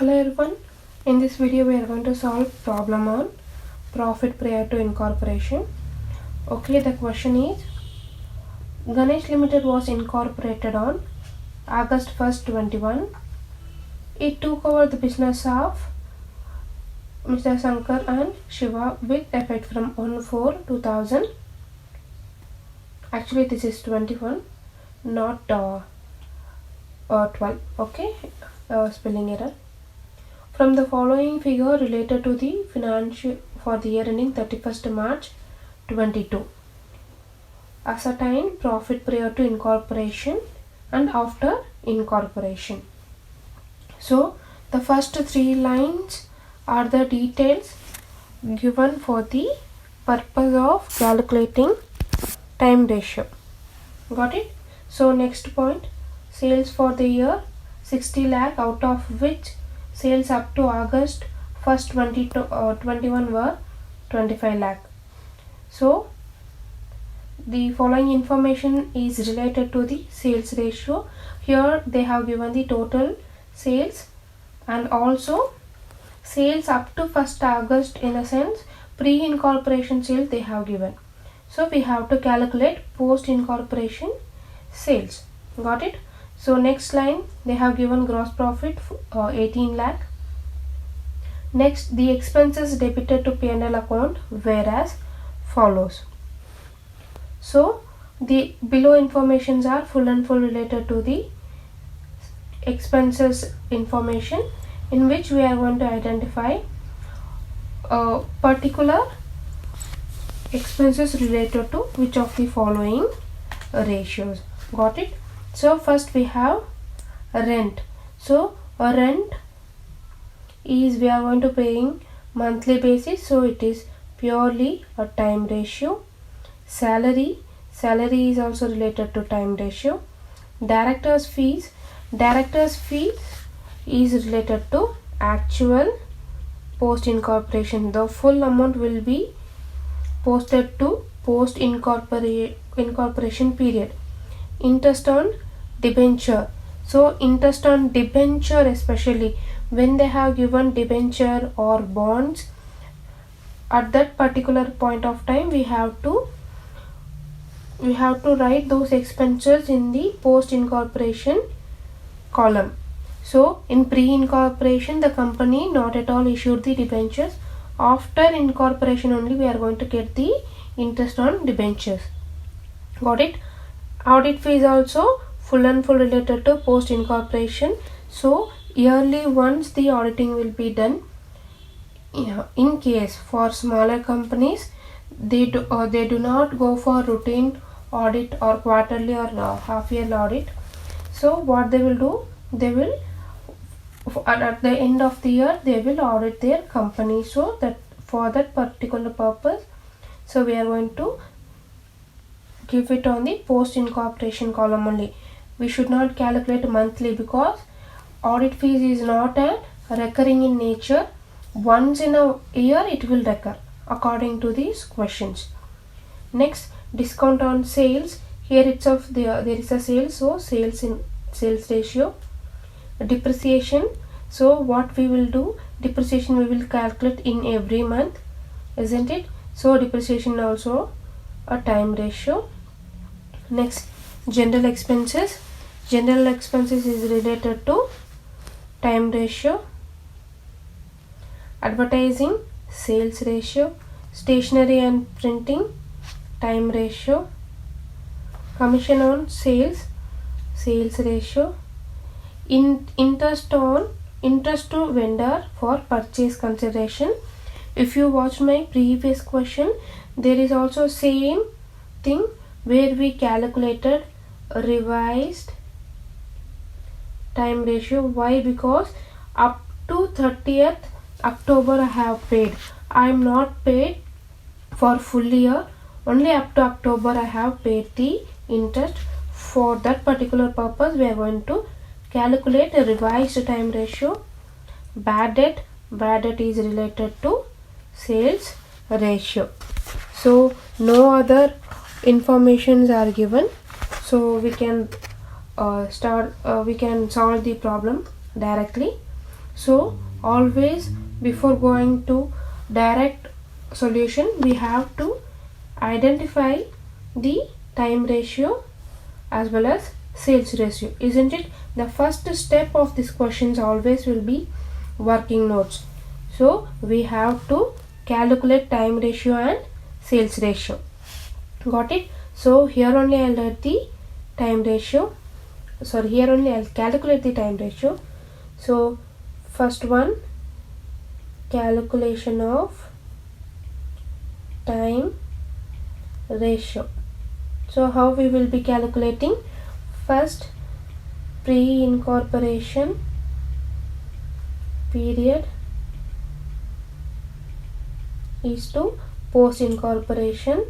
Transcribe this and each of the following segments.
Hello everyone, in this video we are going to solve problem on profit prior to incorporation. Okay, the question is Ganesh Limited was incorporated on August 1st 21. It took over the business of Mr. Shankar and Shiva with effect from 1/4/2000. Actually this is 21, not 12. Okay, spelling error. From the following figure related to the financial for the year ending 31st March 22, ascertain profit prior to incorporation and after incorporation. So the first three lines are the details given for the purpose of calculating time ratio. Got it? So next point, sales for the year 60 lakh, out of which sales up to August 1st 2021 were 25 lakh. So the following information is related to the sales ratio. Here they have given the total sales and also sales up to 1st August, in a sense pre-incorporation sales they have given. So we have to calculate post-incorporation sales. Got it? So next line, they have given gross profit 18 lakh. Next, the expenses debited to P&L account were as follows. So the below informations are full and full related to the expenses information, in which we are going to identify particular expenses related to which of the following ratios. Got it? So first we have rent. So a rent is we are going to paying monthly basis, so it is purely a time ratio. Salary is also related to time ratio. Directors fees is related to actual post incorporation. The full amount will be posted to post incorporation period. Interest on debenture. So interest on debenture, especially when they have given debenture or bonds, at that particular point of time we have to write those expenses in the post incorporation column. So in pre-incorporation the company not at all issued the debentures. After incorporation only we are going to get the interest on debentures. Got it? Audit fees also full and full related to post incorporation. So yearly once the auditing will be done. In case for smaller companies, they do not go for routine audit or quarterly or half yearly audit. So what they will do, they will at the end of the year they will audit their company. So that for that particular purpose, so we are going to give it on the post incorporation column only. We should not calculate monthly because audit fees is not recurring in nature. Once in a year it will recur according to these questions. Next, discount on sales. Here itself there is a sales, so sales ratio. Depreciation. So what we will do, depreciation we will calculate in every month, isn't it? So depreciation also a time ratio. Next, general expenses. General expenses is related to time ratio. Advertising, sales ratio. Stationery and printing, time ratio. Commission on sales ratio. Interest to vendor for purchase consideration. If you watch my previous question, there is also same thing where we calculated a revised time ratio. Why? Because up to 30th October I have paid. I am not paid for full year. Only up to October I have paid the interest. For that particular purpose we are going to calculate a revised time ratio. Bad debt is related to sales ratio. So no other informations are given, so we can solve the problem directly. So always before going to direct solution, we have to identify the time ratio as well as sales ratio, isn't it? The first step of this questions always will be working notes. So we have to calculate time ratio and sales ratio. Got it? So here only I'll write the time ratio. Here only I'll calculate the time ratio. So first one, calculation of time ratio. So how we will be calculating? First, pre-incorporation period is to post-incorporation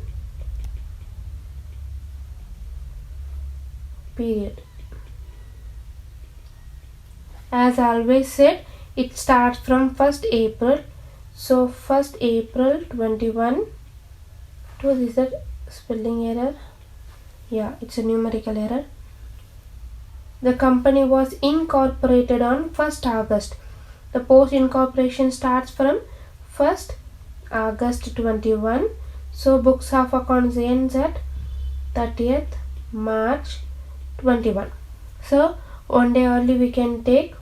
period. As I always said, it starts from 1st April. So 1st April 21. So this is a spelling error. Yeah, it's a numerical error. The company was incorporated on 1st August. The post incorporation starts from 1st August 21. So books of accounts ends at 30th March 21. So one day early we can take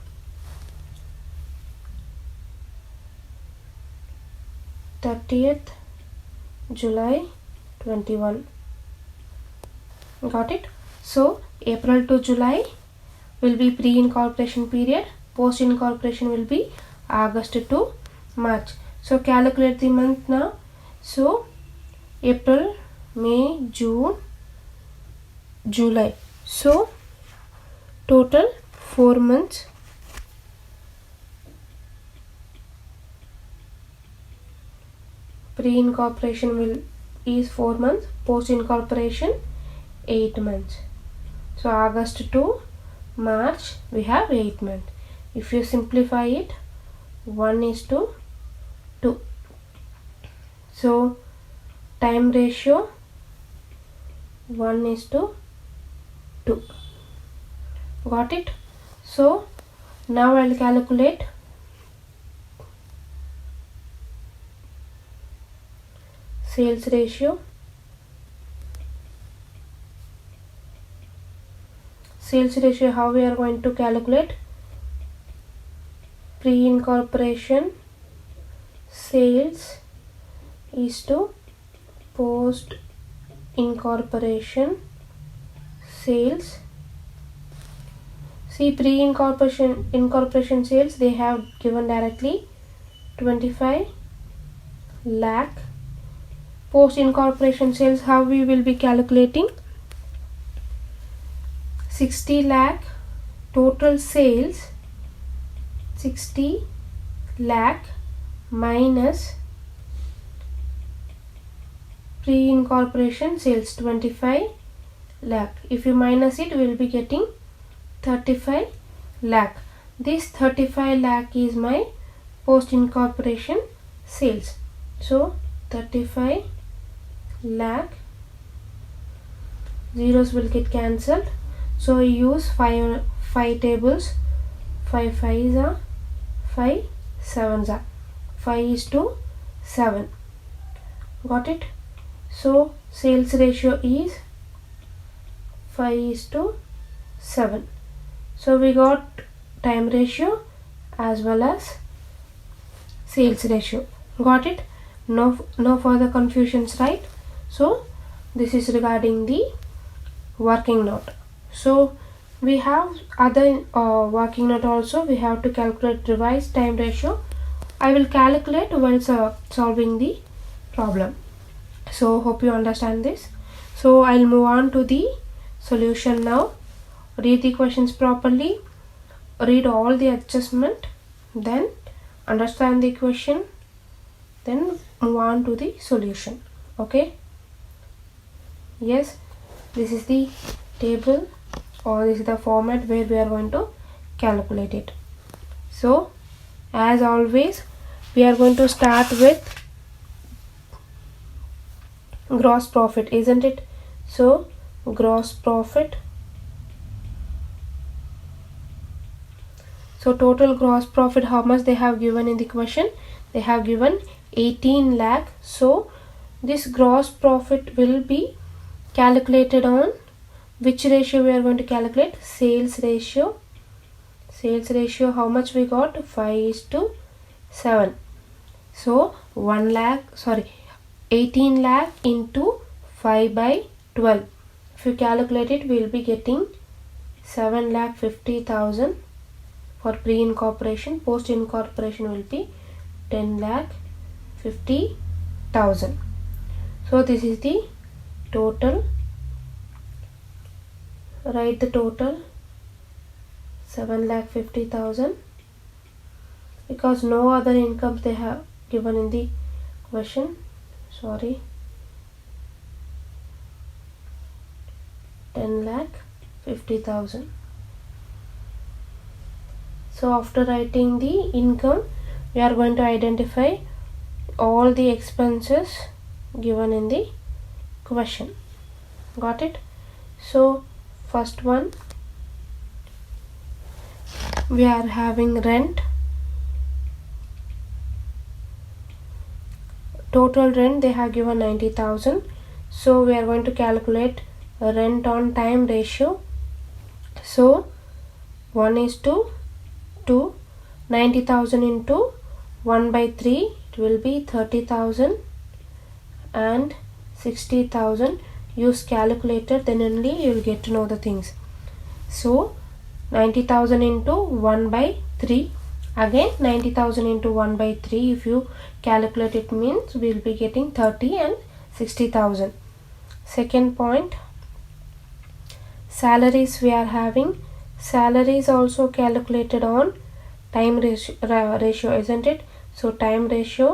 30th July 21. Got it? So April to July will be pre-incorporation period. Post-incorporation will be August to March. So calculate the month now. So April, May, June, July. So total 4 months. Pre-incorporation is 4 months. Post-incorporation 8 months. So August to March we have 8 months. If you simplify it, 1:2. So time ratio 1:2. Got it? So now I'll calculate sales ratio. Sales ratio, how we are going to calculate? Pre-incorporation sales is to post-incorporation sales. See, pre-incorporation sales, they have given directly 25 lakh. Post-incorporation sales, how we will be calculating? 60 lakh total sales, 60 lakh minus pre-incorporation sales 25 lakh. If you minus it, we will be getting 35 lakh. This 35 lakh is my post-incorporation sales. So 35 lakh, zeros will get cancelled. So use 5 tables. 5 5s are 5 7s are 5:7. Got it? So sales ratio is 5:7. So we got time ratio as well as sales ratio. Got it? No further confusions, right? So this is regarding the working note. So we have other working note also. We have to calculate revised time ratio. I will calculate while solving the problem. So hope you understand this. So I'll move on to the solution now. Read the questions properly, read all the adjustment, then understand the question, then move on to the solution. Okay? Yes, this is the table, or this is the format where we are going to calculate it. So as always, we are going to start with gross profit, isn't it? So gross profit So total gross profit, how much they have given in the question? They have given 18 lakh. So this gross profit will be calculated on which ratio we are going to calculate? Sales ratio. Sales ratio, how much we got? 5:7. So 18 lakh into 5/12. If you calculate it, we will be getting 7,50,000 for pre-incorporation. Post-incorporation will be 10,50,000. So this is the total. Write the total 7,50,000 because no other incomes they have given in the question. Sorry, 10,50,000. So after writing the income, we are going to identify all the expenses given in the question. Got it? So first one, we are having rent. Total rent they have given 90,000. So we are going to calculate rent on time ratio. So 1:2. 90,000 into 1/3, it will be 30,000 and 60,000. Use calculator, then only you will get to know the things. So 90,000 into 1/3. Again 90,000 into 1/3. If you calculate it, means we will be getting 30 and 60,000. Second point, salaries we are having. Salaries also calculated on time ratio, isn't it? So time ratio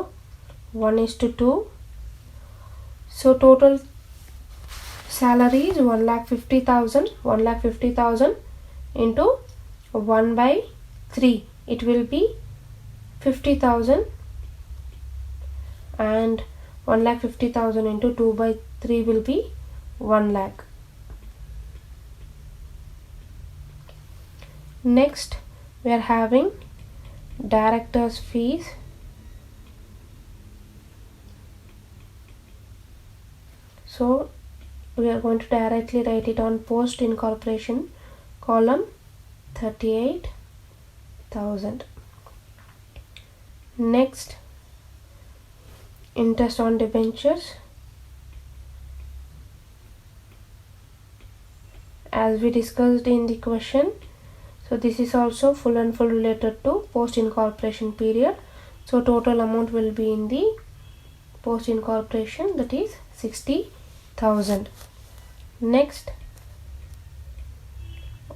1:2. So total salary is 1,50,000. 1,50,000 into 1/3. It will be 50,000, and 1,50,000 into 2/3 will be 1 lakh. Next, we are having directors' fees. So we are going to directly write it on post incorporation column, 38,000. Next, interest on debentures. As we discussed in the question, so this is also full and full related to post incorporation period. So total amount will be in the post incorporation, that is 60,000. Next,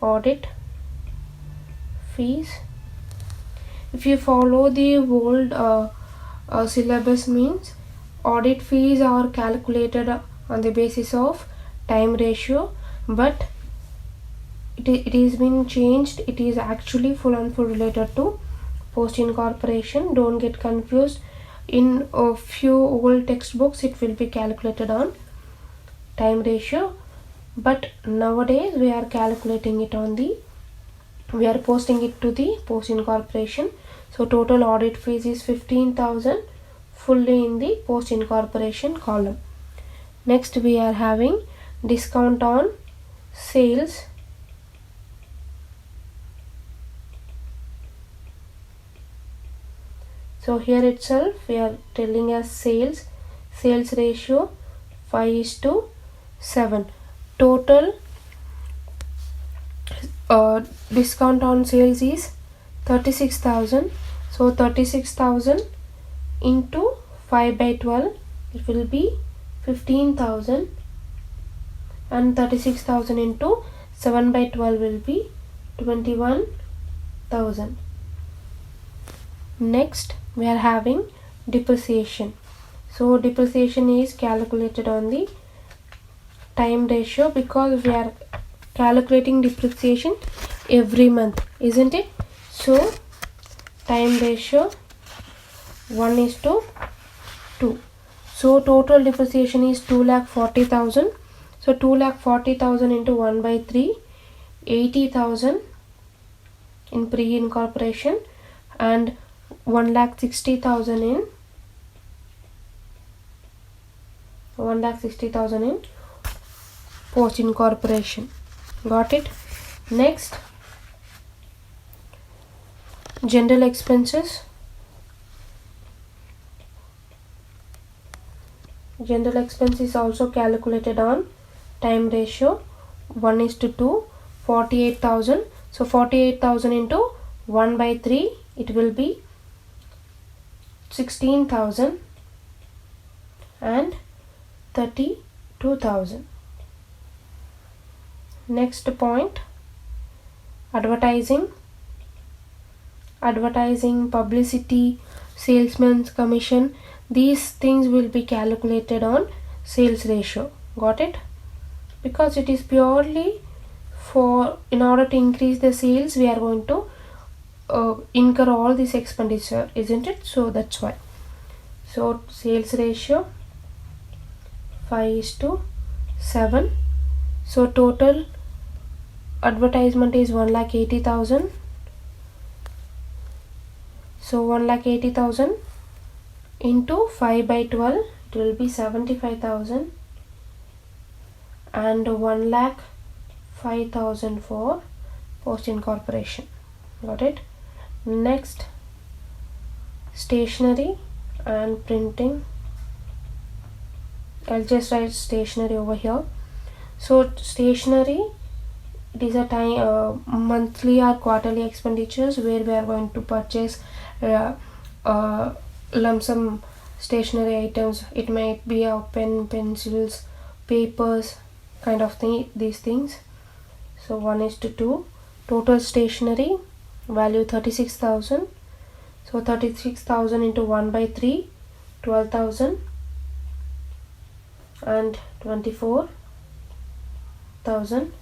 audit fees. If you follow the old syllabus, means audit fees are calculated on the basis of time ratio, but it is been changed. It is actually full and full related to post incorporation. Don't get confused. In a few old textbooks it will be calculated on time ratio, but nowadays we are calculating it on the, we are posting it to the post incorporation. So total audit fees is 15,000, fully in the post incorporation column. Next, we are having discount on sales. So here itself we are telling us sales ratio 5:7. Total discount on sales is 36,000. So 36,000 into 5/12, it will be 15,000, and 36,000 into 7/12 will be 21,000. Next, we are having depreciation. So depreciation is calculated on the time ratio, because we are calculating depreciation every month, isn't it? So time ratio 1:2. So total depreciation is 2,40,000. So 2,40,000 into 1/3, 80,000 in pre-incorporation and 1,60,000 in 1,60,000 in post-incorporation. Got it? Next, general expenses. General expense is also calculated on time ratio 1:2, 48,000. So 48,000 into 1/3, it will be 16,000 and 32,000. Next point, advertising, publicity, salesman's commission. These things will be calculated on sales ratio. Got it? Because it is purely for, in order to increase the sales, we are going to incur all this expenditure, isn't it? So that's why. So sales ratio 5:7. So total advertisement is 1,80,000. So 1,80,000 into 5/12, it will be 75,000 and 1,05,000 for post incorporation. Got it? Next, stationery and printing. I'll just write stationery over here. So stationery, it is a time monthly or quarterly expenditures where we are going to purchase lump sum stationery items. It might be a pen, pencils, papers, kind of thing, these things. So 1:2. Total stationery value 36,000. So 36,000 into 1/3, 12,000 and 24,000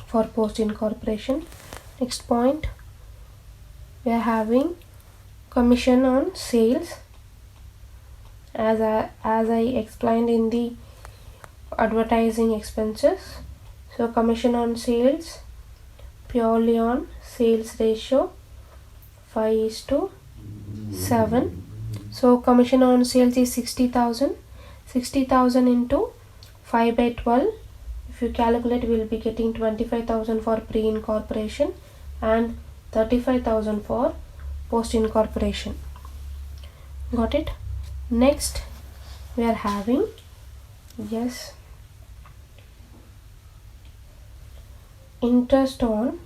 for post incorporation. Next point, we are having commission on sales. As I explained in the advertising expenses. So commission on sales purely on sales ratio 5:7. So commission on sales is 60,000. 60,000 into 5/12. If you calculate, we will be getting 25,000 for pre-incorporation and 35,000 for post-incorporation. Got it? Next, we are having, yes, interest on,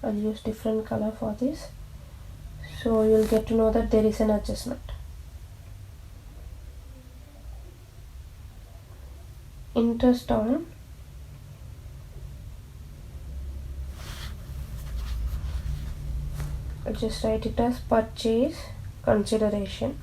I'll use different color for this, so you'll get to know that there is an adjustment. Interest on I'll just write it as purchase consideration.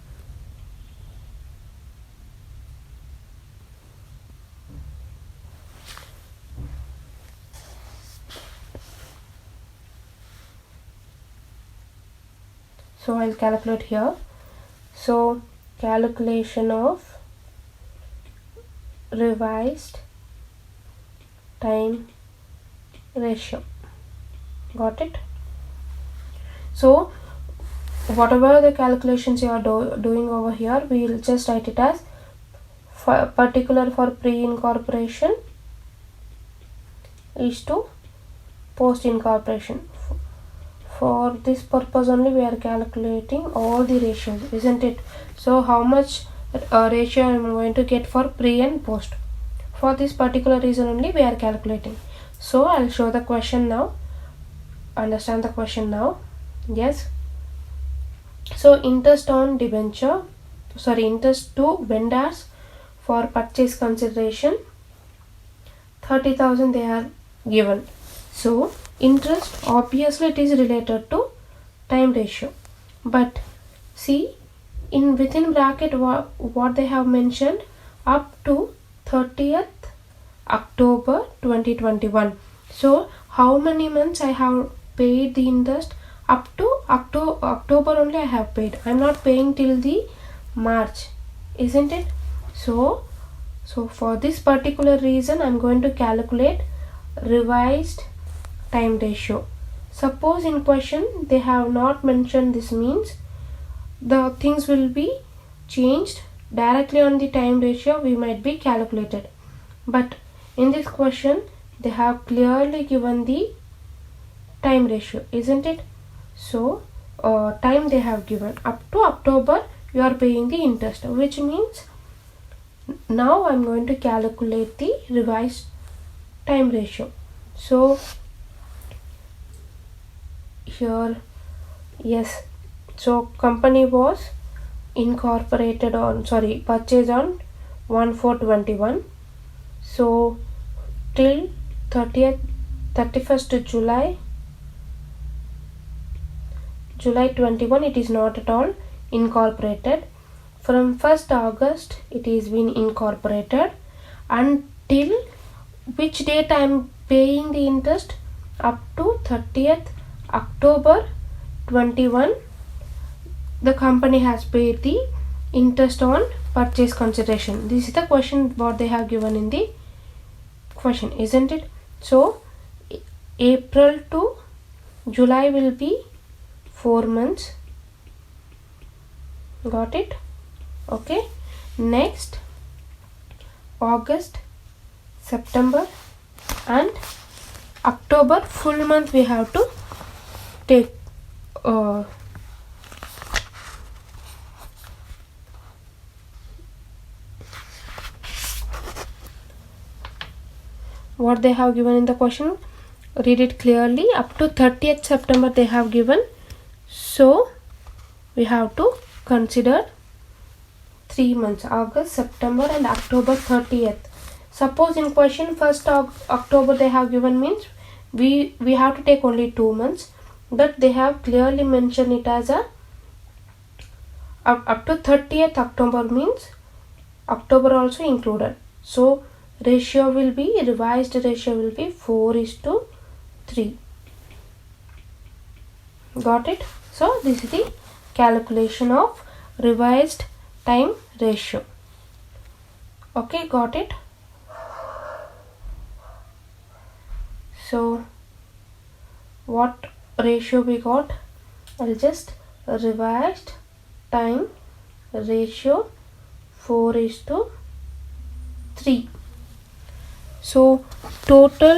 So I'll calculate here. So calculation of revised time ratio. Got it? So whatever the calculations you are doing over here, we will just write it as particular for pre-incorporation is to post-incorporation. For this purpose only we are calculating all the ratios, isn't it? So how much ratio I am going to get for pre and post. For this particular reason only we are calculating. So I'll show the question now. Understand the question now. Yes. So interest on debenture, interest to vendors for purchase consideration 30,000 they are given. So interest, obviously it is related to time ratio, but see in within bracket what they have mentioned, up to 30th October 2021. So how many months I have paid the interest? Up to October only I have paid. I am not paying till the March, isn't it? So for this particular reason I am going to calculate revised time ratio. Suppose in question they have not mentioned this, means the things will be changed directly on the time ratio, we might be calculated. But in this question they have clearly given the time ratio, isn't it? So time they have given up to October you are paying the interest, which means now I'm going to calculate the revised time ratio. So here, yes, so company was incorporated on, purchased on 1/4/21. So till 31st July 21 it is not at all incorporated. From 1st August it is been incorporated. Until which date I am paying the interest? Up to 30th October 21 the company has paid the interest on purchase consideration. This is the question what they have given in the question, isn't it? So April to July will be 4 months. Got it? Okay. Next, August, September and October full month we have to take. What they have given in the question, read it clearly. Up to 30th September they have given, so we have to consider 3 months, August, September and October 30th. Suppose in question 1st October they have given, means we have to take only 2 months, but they have clearly mentioned it as a up to 30th October, means October also included. So ratio will be, revised ratio will be 4:3. Got it? So this is the calculation of revised time ratio. Okay, got it? So what ratio we got? I'll just revised time ratio 4:3. So total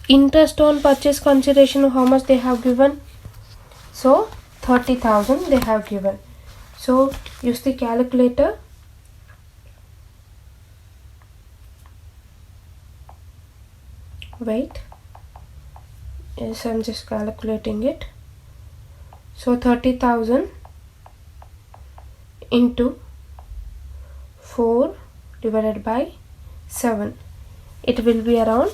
interest on purchase consideration, how much they have given? So 30,000 they have given. So use the calculator. Wait, yes, I'm just calculating it. So 30,000 into 4 divided by 7, it will be around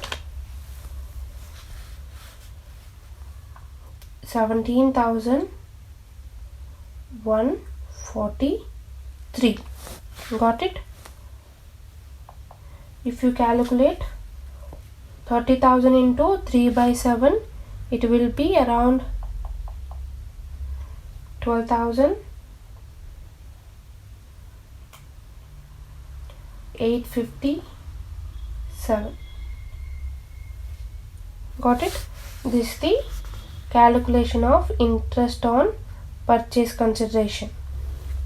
17,143. Got it? If you calculate 30,000 into 3 by 7, it will be around 12,857. Got it? This is the calculation of interest on purchase consideration.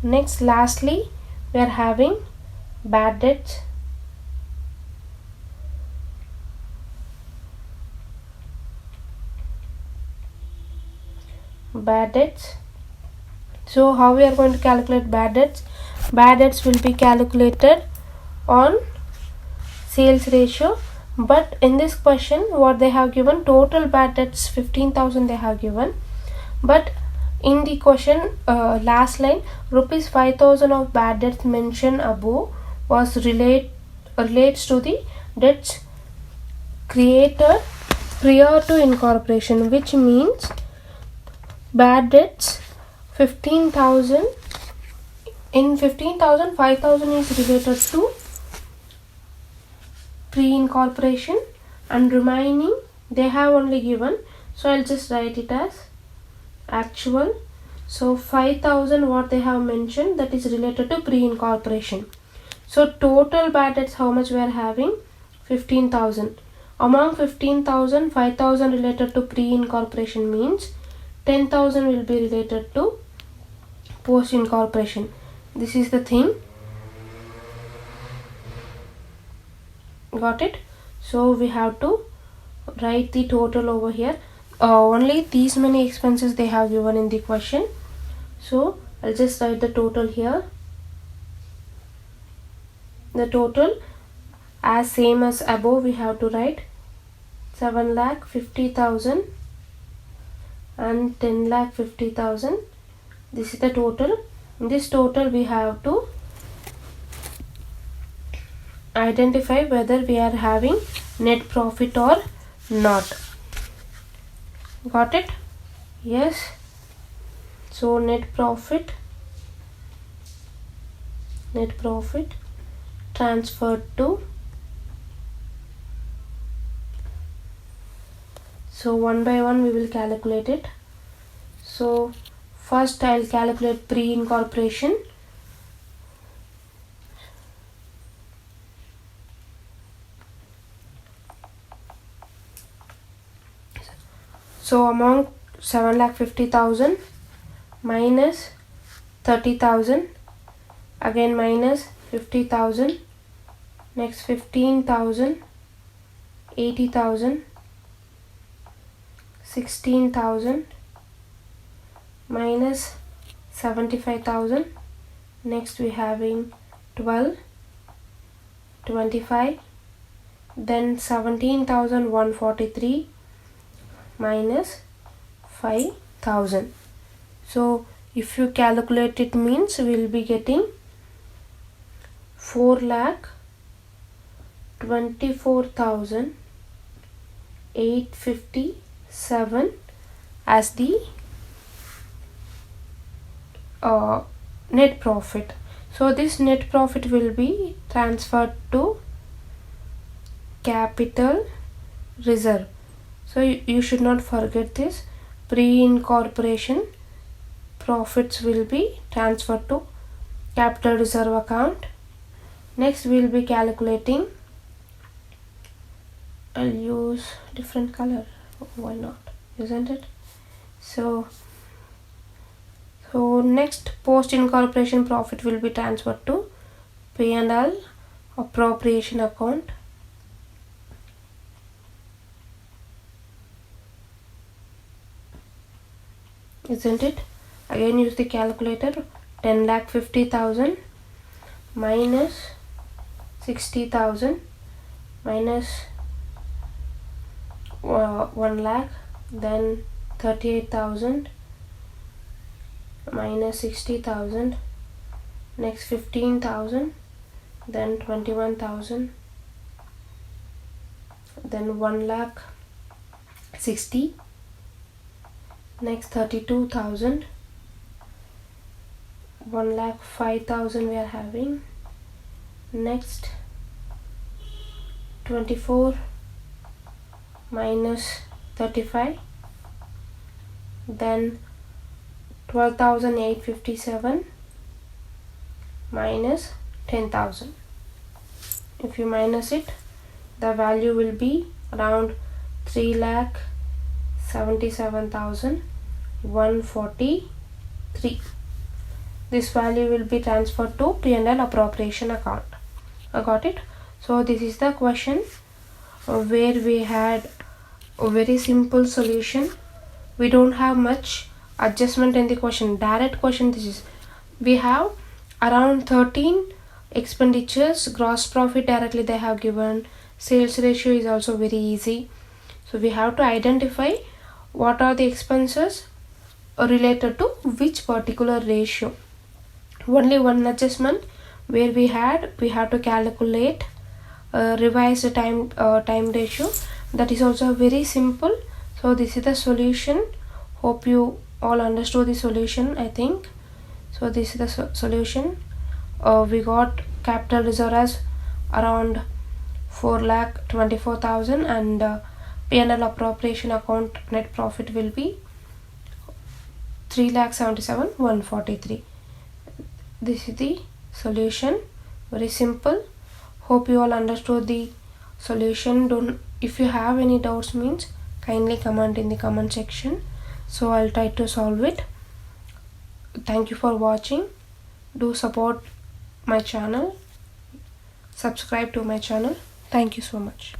Next, lastly, we are having bad debts. Bad debts. So how we are going to calculate bad debts? Bad debts will be calculated on sales ratio, but in this question what they have given, total bad debts 15,000 they have given, but in the question last line, rupees 5,000 of bad debts mentioned above was relates to the debts created prior to incorporation, which means bad debts 15,000, in 15,000 5,000 is related to pre-incorporation and remaining they have only given, so I'll just write it as actual. So 5,000 what they have mentioned, that is related to pre-incorporation. So total bad debts how much we are having? 15,000. Among 15,000, 5,000 related to pre-incorporation means 10,000 will be related to post-incorporation. This is the thing. Got it? So we have to write the total over here. Only these many expenses they have given in the question. So I'll just write the total here. The total as same as above, we have to write 7,50,000 and 10,50,000. This is the total. In this total we have to identify whether we are having net profit or not. Got it? Yes. So net profit transferred to, so one by one we will calculate it. So first I'll calculate pre-incorporation. So among 7,50,000 minus 30,000, again minus 50,000, next 15,000, 80,000, 16,000, minus 75,000, next we having 12, 25, then 17,143 minus 5,000. So if you calculate it means we will be getting 4,24,857 as the net profit. So this net profit will be transferred to capital reserve. So you should not forget this. Pre-incorporation profits will be transferred to capital reserve account. Next we will be calculating, I'll use different color, why not, isn't it? So next post incorporation profit will be transferred to P&L appropriation account. Isn't it? Again use the calculator. 10,50,000 minus 60,000 minus 1 lakh, then 38,000 minus 60,000, next 15,000, then 21,000, then 1 lakh 60, next 32,000, 1 lakh 5,000 we are having, next 24 minus 35, then 12,857 minus 10,000. If you minus it, the value will be around 3,77,143. This value will be transferred to P&L appropriation account. I got it? So this is the question where we had a very simple solution. We don't have much adjustment in the question. Direct question this is. We have around 13 expenditures. Gross profit directly they have given. Sales ratio is also very easy. So we have to identify what are the expenses related to which particular ratio. Only one adjustment where we have to calculate revised time ratio. That is also very simple. So this is the solution. Hope you all understood the solution, I think. So this is the solution. We got capital reserve as around 4,24,000 and P&L appropriation account net profit will be 3,77,143. This is the solution. Very simple. Hope you all understood the solution. Don't, if you have any doubts means kindly comment in the comment section, so I'll try to solve it. Thank you for watching. Do support my channel, subscribe to my channel. Thank you so much.